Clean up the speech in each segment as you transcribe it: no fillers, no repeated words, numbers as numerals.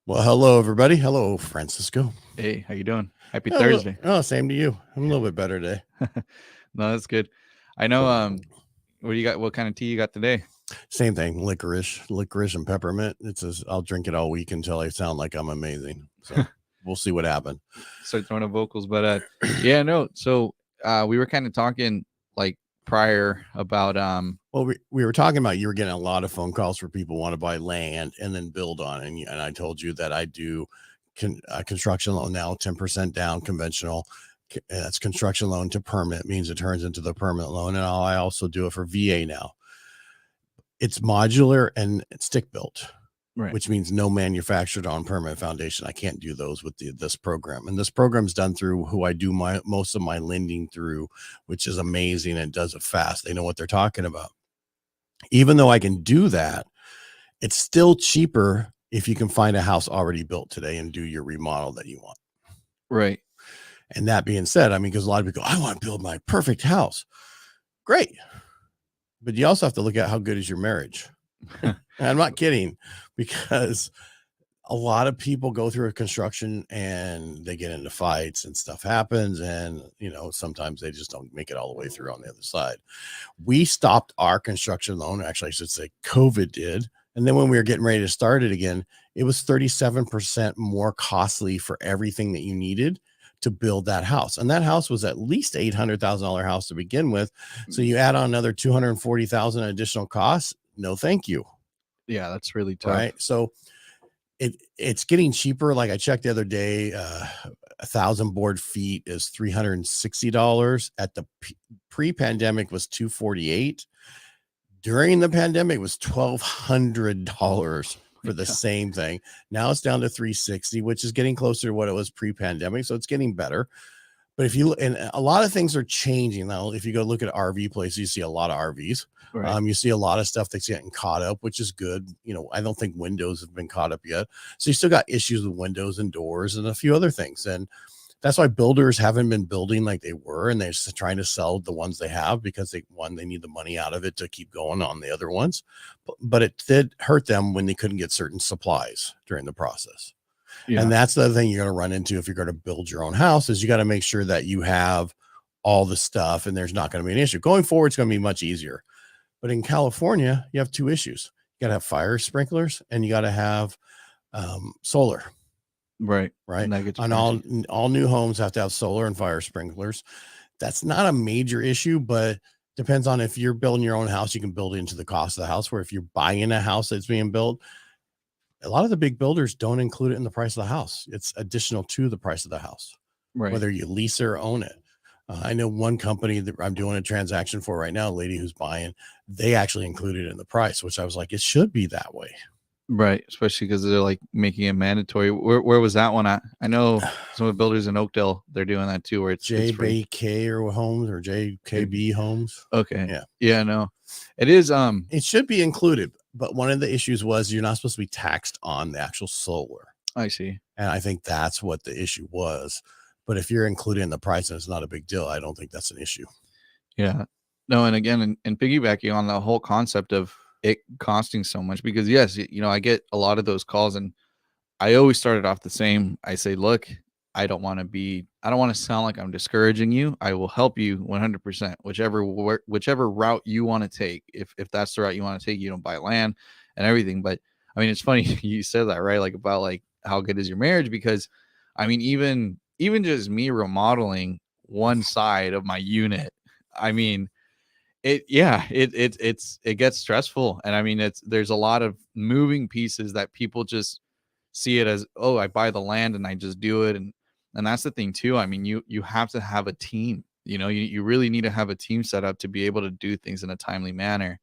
Well, hello, everybody. Hello, Francisco. Hey, how you doing? Happy Hello. Thursday. Oh, same to you. I'm a little bit better today. No, that's good. I know. What do you got? What kind of tea you got today? Same thing. Licorice and peppermint. It says I'll drink it all week until I sound like I'm amazing. So we'll see what happens. Start throwing up vocals, but yeah, no. So we were kind of talking like prior about Well, we were talking about you were getting a lot of phone calls for people who want to buy land and then build on it. And I told you that I do construction loan now, 10% down, conventional. That's construction loan to permit, means it turns into the permanent loan. And I also do it for VA now. It's modular and it's stick built, right. which means no manufactured on permanent foundation. I can't do those with this program. And this program's done through who I do most of my lending through, which is amazing and does it fast. They know what they're talking about. Even though I can do that, it's still cheaper if you can find a house already built today and do your remodel that you want. Right. And that being said, I mean, because a lot of people go, I want to build my perfect house. Great. But you also have to look at how good is your marriage. And I'm not kidding, because a lot of people go through a construction and they get into fights and stuff happens. And, sometimes they just don't make it all the way through on the other side. We stopped our construction loan. Actually, I should say COVID did. And then when we were getting ready to start it again, it was 37% more costly for everything that you needed to build that house. And that house was at least $800,000 house to begin with. So you add on another $240,000 additional costs. No, thank you. Yeah, that's really tough. Right. So it's getting cheaper. Like I checked the other day, 1,000 board feet is $360. At the pre-pandemic was $248. During the pandemic was $1,200 for the same thing. Now it's down to $360, which is getting closer to what it was pre-pandemic. So it's getting better. But and a lot of things are changing now. If you go look at RV places, you see a lot of RVs. Right. You see a lot of stuff that's getting caught up, which is good. I don't think windows have been caught up yet. So you still got issues with windows and doors and a few other things. And that's why builders haven't been building like they were, and they're just trying to sell the ones they have because they need the money out of it to keep going on the other ones. But it did hurt them when they couldn't get certain supplies during the process. Yeah. And that's the other thing you're going to run into if you're going to build your own house, is you got to make sure that you have all the stuff and there's not going to be an issue. Going forward, it's going to be much easier. But in California, you have two issues. You got to have fire sprinklers and you got to have solar. Right. On all new homes have to have solar and fire sprinklers. That's not a major issue, but depends on if you're building your own house, you can build it into the cost of the house. Where if you're buying a house that's being built, a lot of the big builders don't include it in the price of the house. It's additional to the price of the house, right? Whether you lease or own it. I know one company that I'm doing a transaction for right now, a lady who's buying, they actually included it in the price, which I was like, it should be that way. Right, especially because they're like making it mandatory. Where was that one at? I know some of the builders in Oakdale, they're doing that too, where it's JBK or homes or JKB homes. Okay. Yeah, no, it is. It should be included, but one of the issues was you're not supposed to be taxed on the actual solar. I see. And I think that's what the issue was. But if you're included in the price and it's not a big deal, I don't think that's an issue. Yeah. No, and again, and piggybacking on the whole concept of it costing so much, because yes, I get a lot of those calls, and I always started off the same. I say, look, I don't want to sound like I'm discouraging you. I will help you 100%, whichever route you want to take. If that's the route you want to take, you don't buy land and everything. But I mean, it's funny you said that, right? Like about like how good is your marriage? Because I mean, even just me remodeling one side of my unit, I mean, it gets stressful. And I mean, there's a lot of moving pieces that people just see it as, oh, I buy the land and I just do it. And that's the thing too. I mean, you have to have a team, you really need to have a team set up to be able to do things in a timely manner.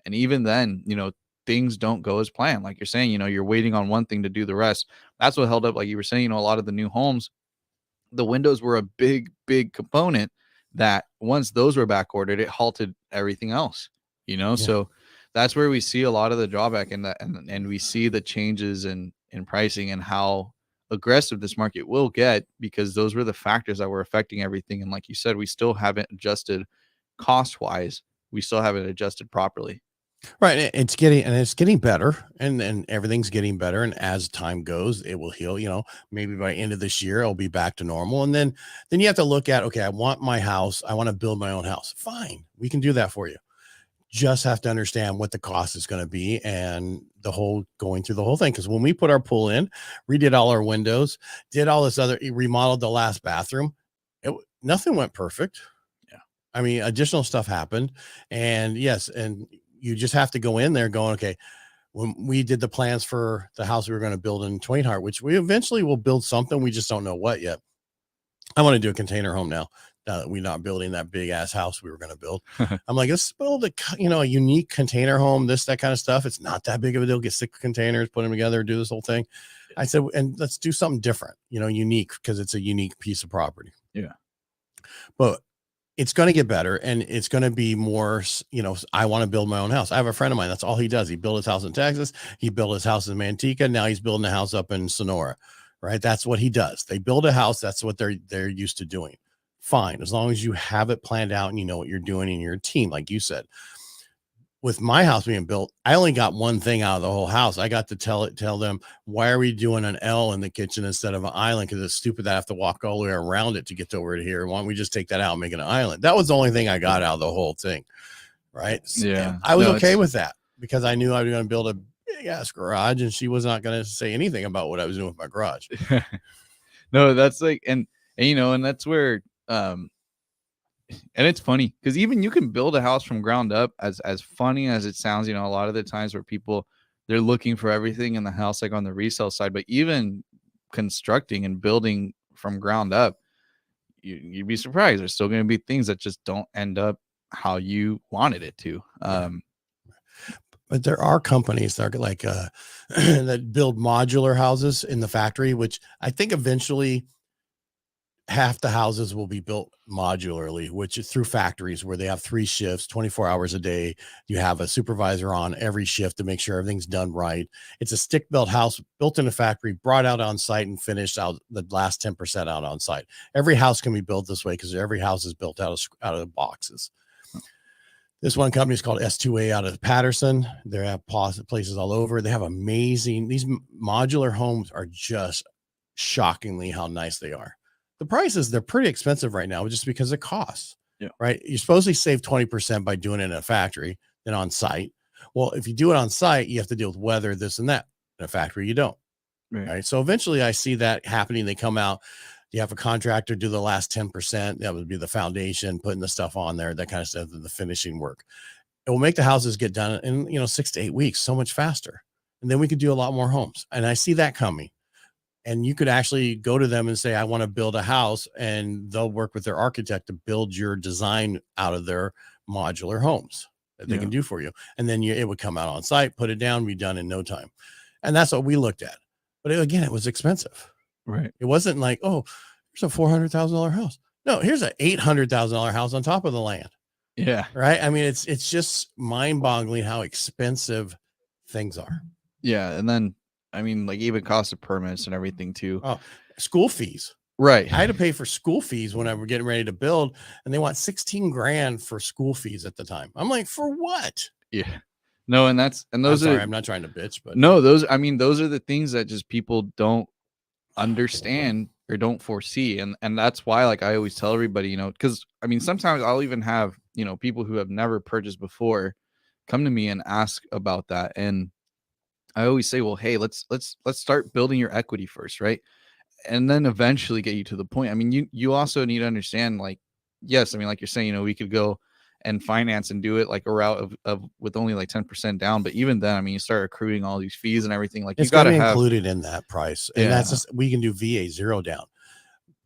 And even then, things don't go as planned. Like you're saying, you're waiting on one thing to do the rest. That's what held up. Like you were saying, a lot of the new homes, the windows were a big component that once those were back ordered, it halted everything else, Yeah. So that's where we see a lot of the drawback in that. And we see the changes in pricing and how aggressive this market will get, because those were the factors that were affecting everything. And like you said, we still haven't adjusted cost wise. We still haven't adjusted properly. Right. It's getting better, and everything's getting better. And as time goes, it will heal. Maybe by end of this year, it'll be back to normal. And then you have to look at, okay, I want my house. I want to build my own house. Fine, we can do that for you. Just have to understand what the cost is going to be and going through the whole thing. Because when we put our pool in, redid all our windows, did all this other, remodeled the last bathroom. Nothing went perfect. Yeah. I mean, additional stuff happened, and yes, and you just have to go in there going, okay, when we did the plans for the house we were going to build in Twain Hart, which we eventually will build something, we just don't know what yet. I want to do a container home now that we're not building that big ass house we were going to build. I'm like, let's build a unique container home, that kind of stuff. It's not that big of a deal. Get 6 containers, put them together, do this whole thing. I said, and let's do something different, unique, because it's a unique piece of property. Yeah. But it's going to get better, and it's going to be more, I want to build my own house. I have a friend of mine. That's all he does. He built his house in Texas. He built his house in Manteca. Now he's building a house up in Sonora, right? That's what he does. They build a house. That's what they're used to doing. Fine. As long as you have it planned out and you know what you're doing in your team, like you said. With my house being built, I only got one thing out of the whole house. I got to tell them, why are we doing an L in the kitchen instead of an island? Because it's stupid that I have to walk all the way around it to get over to here. Why don't we just take that out and make it an island? That was the only thing I got out of the whole thing. Right. Yeah. I was okay with that because I knew I was going to build a big ass garage, and she was not going to say anything about what I was doing with my garage. No, that's like, and that's where, and it's funny because even you can build a house from ground up, as funny as it sounds. A lot of the times where people, they're looking for everything in the house, like on the resale side, but even constructing and building from ground up, you'd be surprised. There's still going to be things that just don't end up how you wanted it to. But there are companies that are like that build modular houses in the factory, which I think eventually half the houses will be built modularly, which is through factories where they have 3 shifts, 24 hours a day. You have a supervisor on every shift to make sure everything's done right. It's a stick built house built in a factory, brought out on site, and finished out the last 10% out on site. Every house can be built this way because every house is built out of boxes. This one company is called S2A out of Patterson. They have places all over. They have these modular homes are just shockingly how nice they are. The prices, they're pretty expensive right now just because of costs. Yeah. Right. You're supposed to save 20% by doing it in a factory than on site. Well, if you do it on site, you have to deal with weather, this and that. In a factory, you don't. Right. So eventually I see that happening. They come out, you have a contractor do the last 10%. That would be the foundation, putting the stuff on there, that kind of stuff, the finishing work. It will make the houses get done in 6 to 8 weeks, so much faster. And then we could do a lot more homes. And I see that coming. And you could actually go to them and say, I want to build a house, and they'll work with their architect to build your design out of their modular homes that they can do for you. And then it would come out on site, put it down, be done in no time. And that's what we looked at. But again, it was expensive. Right. It wasn't like, oh, here's a $400,000 house. No, here's an $800,000 house on top of the land. Yeah. Right. I mean, it's just mind boggling how expensive things are. Yeah. And then, I mean, like even cost of permits and everything too. Oh, school fees. Right. I had to pay for school fees when I were getting ready to build, and they want 16 grand for school fees at the time. I'm like, for what? Yeah. No, and those are, I'm not trying to bitch, but no, those are the things that just people don't understand or don't foresee. And that's why, like, I always tell everybody, because I mean, sometimes I'll even have, people who have never purchased before come to me and ask about that. And I always say, well, hey, let's start building your equity first, right? And then eventually get you to the point. I mean, you also need to understand, like, yes, I mean, like you're saying, we could go and finance and do it like a route of with only like 10% down. But even then, I mean, you start accruing all these fees and everything. Like, it's you got to have included in that price. And that's just, we can do VA 0 down.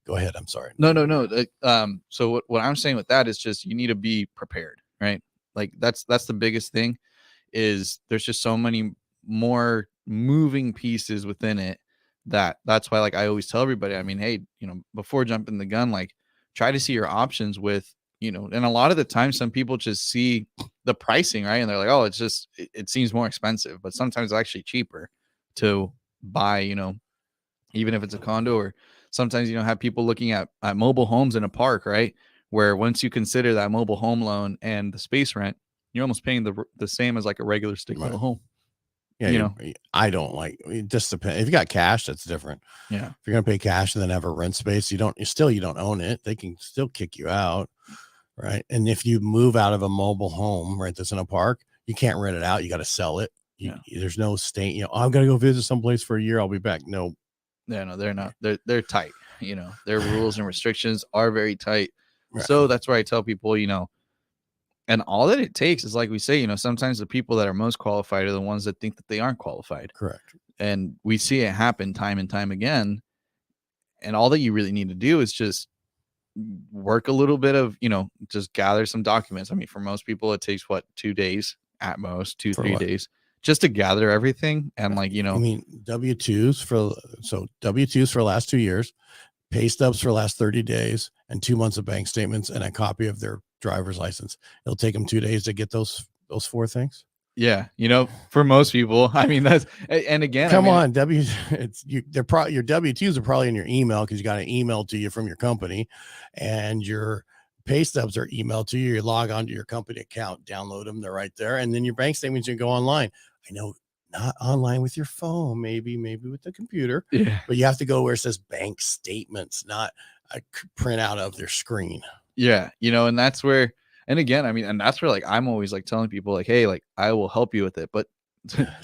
Go ahead. I'm sorry. No. So what I'm saying with that is just, you need to be prepared, right? Like that's the biggest thing, is there's just so many more moving pieces within it that's why, like, I always tell everybody, I mean, hey, before jumping the gun, like, try to see your options with, and a lot of the time some people just see the pricing, right? And they're like, oh, it's just, it seems more expensive, but sometimes it's actually cheaper to buy, even if it's a condo, or sometimes, have people looking at mobile homes in a park, right? Where once you consider that mobile home loan and the space rent, you're almost paying the same as like a regular stick Right. built home. Yeah, You know? I don't like it. Just depends. If you got cash, that's different. Yeah. If you're gonna pay cash and then have a rent space, you don't own it. They can still kick you out, right? And if you move out of a mobile home, right, that's in a park, you can't rent it out. You got to sell it. There's no state. You know, I'm gonna go visit someplace for a year. I'll be back. No. Yeah, no, they're not. They're tight. You know, their rules and restrictions are very tight. Right. So that's why I tell people, you know, and all that it takes is, like we say, you know, sometimes the people that are most qualified are the ones that think that they aren't qualified. Correct. And we see it happen time and time again. And all that you really need to do is just work a little bit of, you know, just gather some documents. I mean, for most people, it takes 2 days at most, 3 days, just to gather everything. And like, you know, I mean, W-2s for the last 2 years, pay stubs for the last 30 days, and 2 months of bank statements and a copy of their driver's license. It'll take them 2 days to get those 4 things. Yeah, you know, for most people, I mean, that's, and again, come on, your W-2s are probably in your email because you got an email to you from your company, and your pay stubs are emailed to you. You log on to your company account, download them, they're right there, and then your bank statements, you can go online. I know, not online with your phone, maybe with the computer, but you have to go where it says bank statements, not a printout of their screen. Yeah, you know, and that's where. And again, I mean, and that's where, like, I'm always like telling people, like, hey, like, I will help you with it. But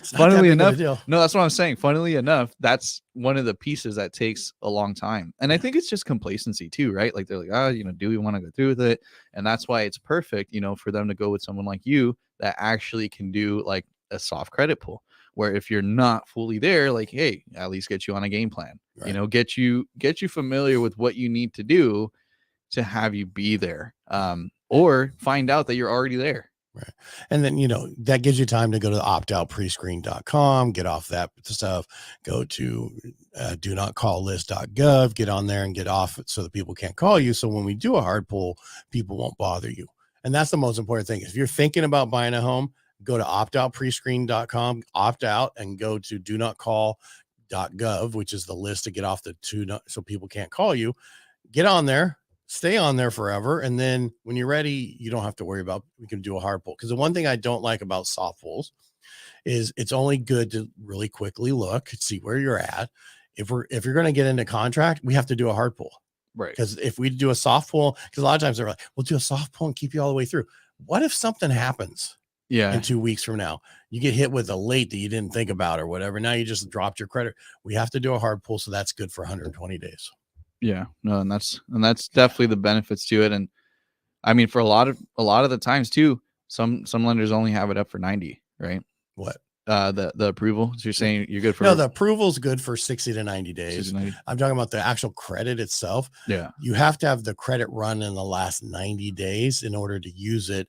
funnily enough, no, that's what I'm saying. Funnily enough, that's one of the pieces that takes a long time. And I think it's just complacency too, right? Like, they're like, oh, you know, do we want to go through with it? And that's why it's perfect, you know, for them to go with someone like you that actually can do like a soft credit pull, where if you're not fully there, like, hey, at least get you on a game plan, you know, get you familiar with what you need to do to have you be there. Or find out that you're already there. Right. And then, you know, that gives you time to go to the optoutprescreen.com, get off that stuff, go to donotcalllist.gov, get on there and get off it so that people can't call you. So when we do a hard pull, people won't bother you. And that's the most important thing. If you're thinking about buying a home, go to optoutprescreen.com, opt out, and go to donotcall.gov, which is the list to get off so people can't call you. Get on there. Stay on there forever. And then when you're ready, you don't have to worry about, we can do a hard pull. Because the one thing I don't like about soft pulls is it's only good to really quickly look, see where you're at. If you're going to get into contract, we have to do a hard pull. Right. Because if we do a soft pull, because a lot of times they're like, we'll do a soft pull and keep you all the way through. What if something happens? Yeah. In 2 weeks from now, you get hit with a late that you didn't think about or whatever. Now you just dropped your credit. We have to do a hard pull. So that's good for 120 days. Yeah, no, and that's definitely the benefits to it. And I mean, for a lot of the times too, some lenders only have it up for 90, right? What? The approval. So you're saying you're good for the approval is good for 60 to 90 days. 60 to 90. I'm talking about the actual credit itself. Yeah. You have to have the credit run in the last 90 days in order to use it,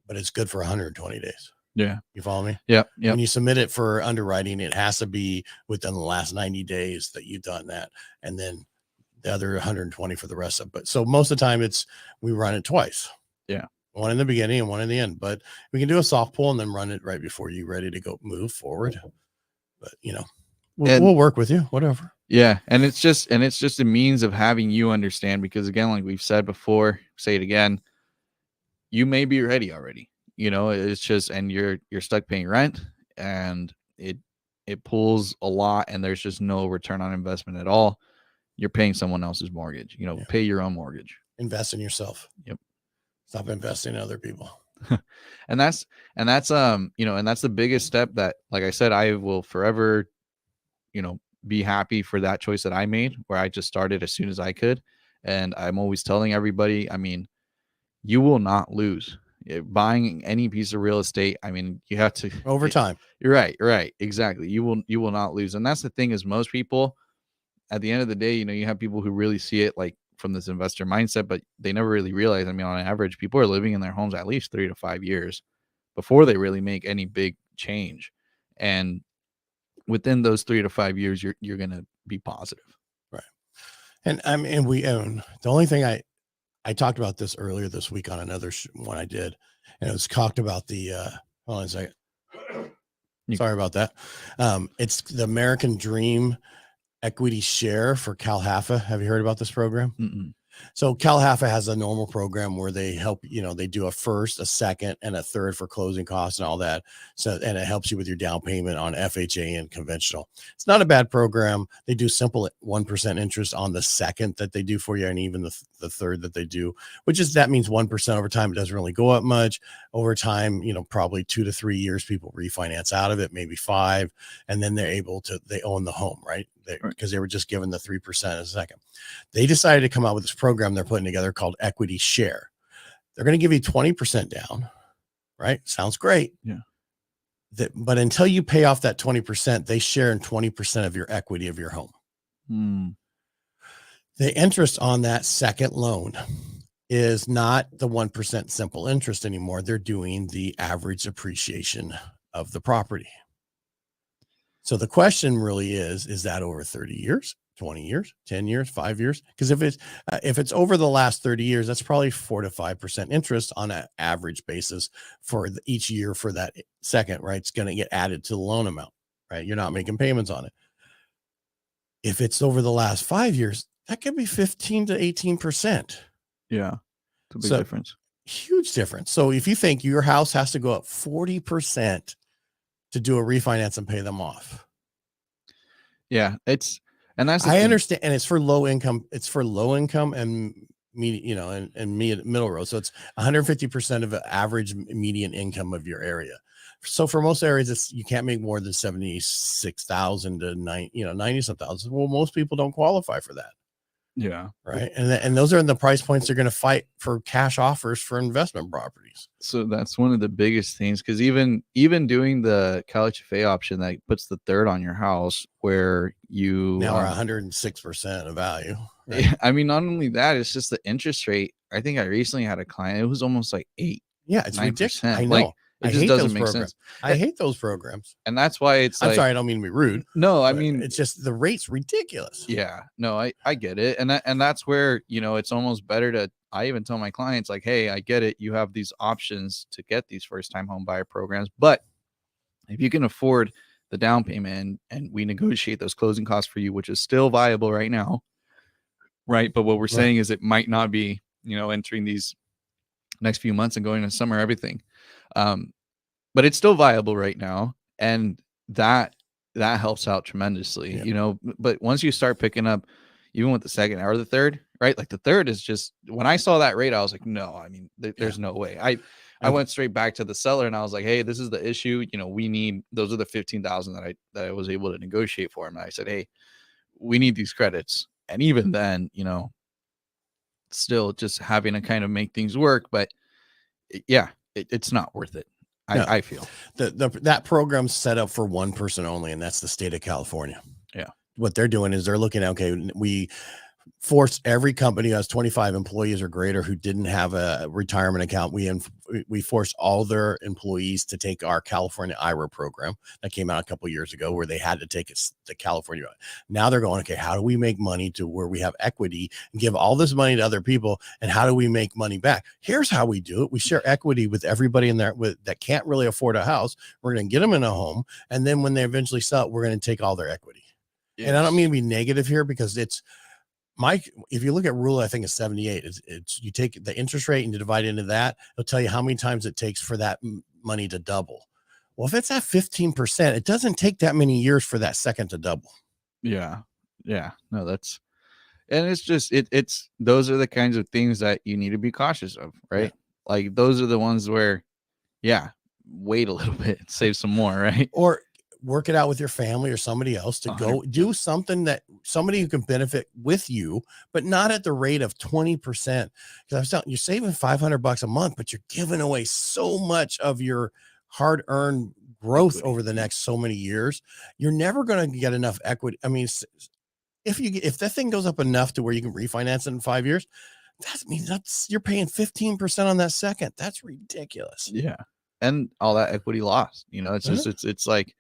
but it's good for 120 days. Yeah. You follow me? Yeah. Yeah. When you submit it for underwriting, it has to be within the last 90 days that you've done that. And then the other 120 for the rest of it. But so most of the time we run it twice. Yeah. One in the beginning and one in the end, but we can do a soft pull and then run it right before you're ready to go move forward. But you know, we'll work with you, whatever. Yeah. And it's just a means of having you understand, because again, like we've said before, say it again, you may be ready already, you know, it's just, and you're stuck paying rent, and it pulls a lot, and there's just no return on investment at all. You're paying someone else's mortgage, you know, pay your own mortgage. Invest in yourself. Yep. Stop investing in other people. and that's you know, and that's the biggest step that, like I said, I will forever, you know, be happy for that choice that I made, where I just started as soon as I could. And I'm always telling everybody, I mean, you will not lose buying any piece of real estate. I mean, you have to over time. You're right. Exactly. You will not lose. And that's the thing, is most people, at the end of the day, you know, you have people who really see it like from this investor mindset, but they never really realize, I mean, on average, people are living in their homes at least 3 to 5 years before they really make any big change. And within those 3 to 5 years, you're going to be positive. Right. And I mean, we own, the only thing I talked about this earlier this week on another one I did, and it was talked about the, hold on a second. Sorry about that. It's the American Dream Equity Share for Cal Haffa. Have you heard about this program? Mm-mm. So Calahafa has a normal program where they help, they do a first, a second, and a third for closing costs and all that. So, and it helps you with your down payment on FHA and conventional. It's not a bad program. They do simple 1% interest on the second that they do for you, and even the third that they do, that means 1% over time. It doesn't really go up much over time. Probably 2 to 3 years, people refinance out of it, maybe 5, and then they own the home, right? Because they were just given the 3% a second. They decided to come out with this program they're putting together called Equity Share. They're going to give you 20% down, right? Sounds great. Yeah. But until you pay off that 20%, they share in 20% of your equity of your home. The interest on that second loan is not the 1% simple interest anymore. They're doing the average appreciation of the property. So the question really is that over 30 years, 20 years, 10 years, 5 years? Because if it's over the last 30 years, that's probably 4 to 5% interest on an average basis for each year for that second, right? It's going to get added to the loan amount, right? You're not making payments on it. If it's over the last 5 years, that could be 15 to 18%. Yeah. It's a big difference. Huge difference. So if you think your house has to go up 40% to do a refinance and pay them off. Yeah, that's I understand, and it's for low income. It's for low income and median, and middle row. So it's 150% of the average median income of your area. So for most areas, you can't make more than 76,000 to 90-some thousand. Well, most people don't qualify for that. Yeah. Right. And those are the price points they're going to fight for cash offers for investment properties. So that's one of the biggest things, because even doing the KFIV option that puts the third on your house, where you now are 106% of value. Right? Yeah, I mean, not only that, it's just the interest rate. I think I recently had a client, it was almost like 8. Yeah, it's 9%. Ridiculous. I know. Like, it just doesn't make sense. I hate those programs. And that's why it's I'm sorry, I don't mean to be rude. No, I mean, it's just the rate's ridiculous. Yeah, no, I get it. And that's where, it's almost better to, I even tell my clients, like, hey, I get it. You have these options to get these first time home buyer programs, but if you can afford the down payment and we negotiate those closing costs for you, which is still viable right now. Right. But what we're saying is it might not be, entering these next few months and going into summer, everything. But it's still viable right now. And that helps out tremendously, but once you start picking up, even with the second or the third, right? Like the third is just, when I saw that rate, I was like, no, I mean, there's no way. I went straight back to the seller and I was like, hey, this is the issue. We need, those are the 15,000 that I was able to negotiate for him. And I said, hey, we need these credits. And even then, still just having to kind of make things work, but it's not worth it. No, I feel that program's set up for one person only, and that's the state of California. Yeah. What they're doing is they're looking at, okay, we forced every company who has 25 employees or greater who didn't have a retirement account. We forced all their employees to take our California IRA program that came out a couple of years ago, where they had to take the California. Now they're going, okay, how do we make money to where we have equity and give all this money to other people? And how do we make money back? Here's how we do it. We share equity with everybody in there that can't really afford a house. We're going to get them in a home. And then when they eventually sell it, we're going to take all their equity. Yes. And I don't mean to be negative here, because if you look at rule, I think it's 78, it's you take the interest rate and you divide into that, it'll tell you how many times it takes for that money to double. Well, if it's at 15%, it doesn't take that many years for that second to double. Yeah. No, and it's just, it's, those are the kinds of things that you need to be cautious of, right? Yeah. Like those are the ones where, wait a little bit, save some more, right? Or work it out with your family or somebody else to 100%. Go do something that somebody who can benefit with you, but not at the rate of 20%. Because I was telling you, you're saving $500 a month, but you're giving away so much of your hard-earned growth over the next so many years. You're never going to get enough equity. I mean, if that thing goes up enough to where you can refinance it in 5 years, that means you're paying 15% on that second. That's ridiculous. Yeah. And all that equity lost, it's just, it's like,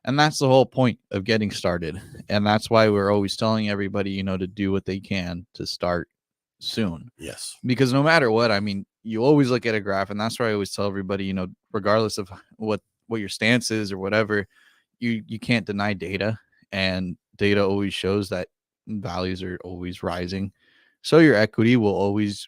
and that's the whole point of getting started. And that's why we're always telling everybody, to do what they can to start soon. Yes. Because no matter what, I mean, you always look at a graph, and that's why I always tell everybody, regardless of what your stance is or whatever, you can't deny data, and data always shows that values are always rising. So your equity will always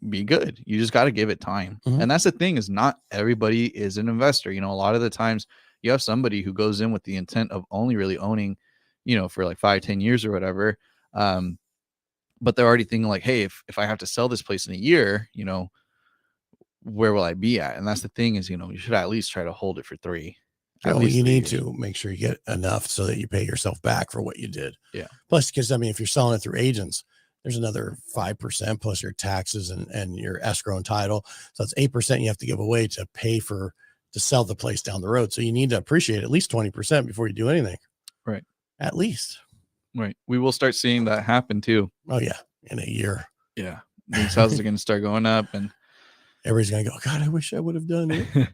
be good. You just got to give it time. Mhm. And that's the thing, is not everybody is an investor. You know, a lot of the times you have somebody who goes in with the intent of only really owning, you know, for like 5-10 years or whatever. But they're already thinking like, hey, if I have to sell this place in a year, you know, where will I be at? And that's the thing, is, you know, you should at least try to hold it for at least You 3 need years. to make sure you get enough so that you pay yourself back for what you did. Yeah. Plus, because I mean, if you're selling it through agents, there's another 5% plus your taxes and your escrow and title. So that's 8% you have to give away to pay to sell the place down the road. So you need to appreciate at least 20% before you do anything. Right. At least. Right. We will start seeing that happen too. Oh yeah. In a year. Yeah. These houses are going to start going up, and everybody's going to go, God, I wish I would have done it.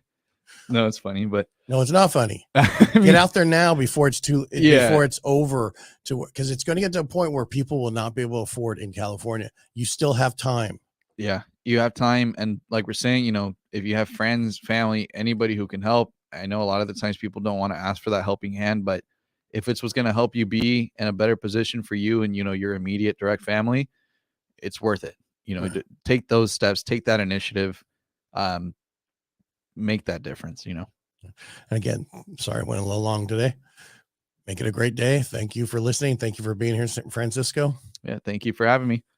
No, it's funny, but no, it's not funny. Get out there now before it's before it's over, because it's going to get to a point where people will not be able to afford in California. You still have time. Yeah, you have time. And like we're saying, you know, if you have friends, family, anybody who can help, I know a lot of the times people don't want to ask for that helping hand, but if it's what's going to help you be in a better position for you and, you know, your immediate direct family, it's worth it. You know, take those steps, take that initiative, make that difference, you know. And again, sorry, I went a little long today. Make it a great day. Thank you for listening. Thank you for being here in San Francisco. Yeah. Thank you for having me.